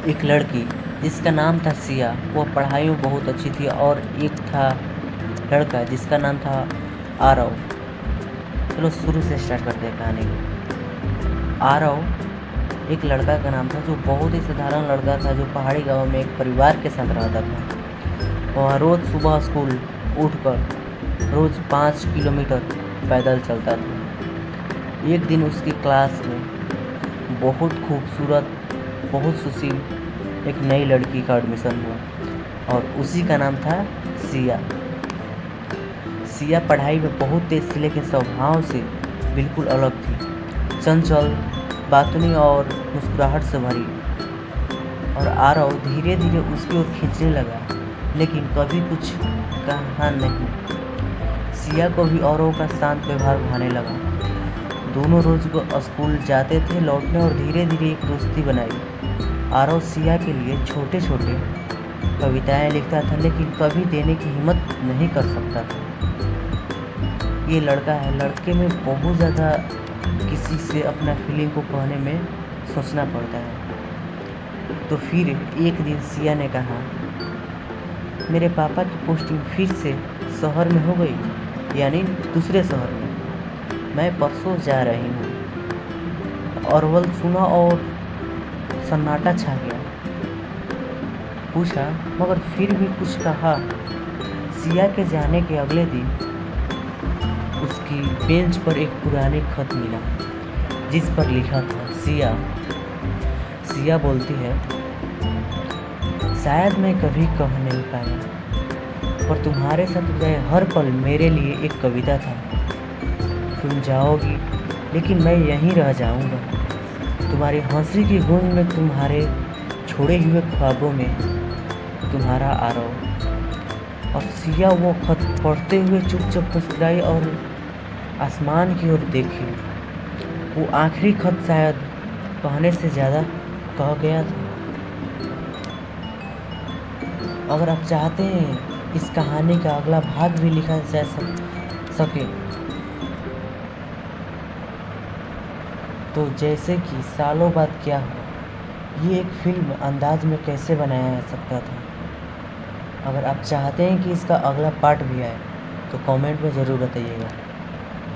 एक लड़की जिसका नाम था सिया, वह पढ़ाई में बहुत अच्छी थी और एक था लड़का जिसका नाम था आरव। चलो शुरू से स्टार्ट करते हैं कहानी को। आरव एक लड़का का नाम था जो बहुत ही साधारण लड़का था, जो पहाड़ी गांव में एक परिवार के साथ रहता था। वह रोज़ सुबह स्कूल उठकर रोज़ 5 किलोमीटर पैदल चलता था। एक दिन उसकी क्लास में बहुत खूबसूरत, बहुत सुशील एक नई लड़की का एडमिशन हुआ और उसी का नाम था सिया। सिया पढ़ाई में बहुत तेज थी, लेकिन स्वभाव से बिल्कुल अलग थी, चंचल, बातूनी और मुस्कुराहट से भरी। और आरव धीरे धीरे उसकी ओर खींचने लगा, लेकिन कभी कुछ कहा नहीं। सिया को भी आरव का शांत व्यवहार भाने लगा। दोनों रोज को स्कूल जाते थे, लौटने और धीरे धीरे एक दोस्ती बनाई। आरव सिया के लिए छोटे छोटे कविताएं लिखता था, लेकिन कभी देने की हिम्मत नहीं कर सकता था। ये लड़का है, लड़के में बहुत ज़्यादा किसी से अपना फीलिंग को कहने में सोचना पड़ता है। तो फिर एक दिन सिया ने कहा, मेरे पापा की पोस्टिंग फिर से शहर में हो गई, यानी दूसरे शहर में। मैं परसों जा रही हूँ। अरवल सुना और सन्नाटा छा गया। पूछा, मगर फिर भी कुछ कहा। सिया के जाने के अगले दिन उसकी बेंच पर एक पुरानी खत मिला, जिस पर लिखा था सिया। सिया बोलती है, शायद मैं कभी कह नहीं पाया, पर तुम्हारे साथ गए हर पल मेरे लिए एक कविता था। तुम जाओगी, लेकिन मैं यहीं रह जाऊंगा, तुम्हारी हंसी की गूंज में, तुम्हारे छोड़े हुए ख्वाबों में, तुम्हारा आरव। और सिया वो खत पढ़ते हुए चुपचाप मुस्कुराई और आसमान की ओर देखी। वो आखिरी खत शायद कहने से ज़्यादा कह गया था। अगर आप चाहते हैं इस कहानी का अगला भाग भी लिखा जा सके, तो जैसे कि सालों बाद क्या हुआ, ये एक फिल्म अंदाज में कैसे बनाया जा सकता था। अगर आप चाहते हैं कि इसका अगला पार्ट भी आए, तो कमेंट में ज़रूर बताइएगा।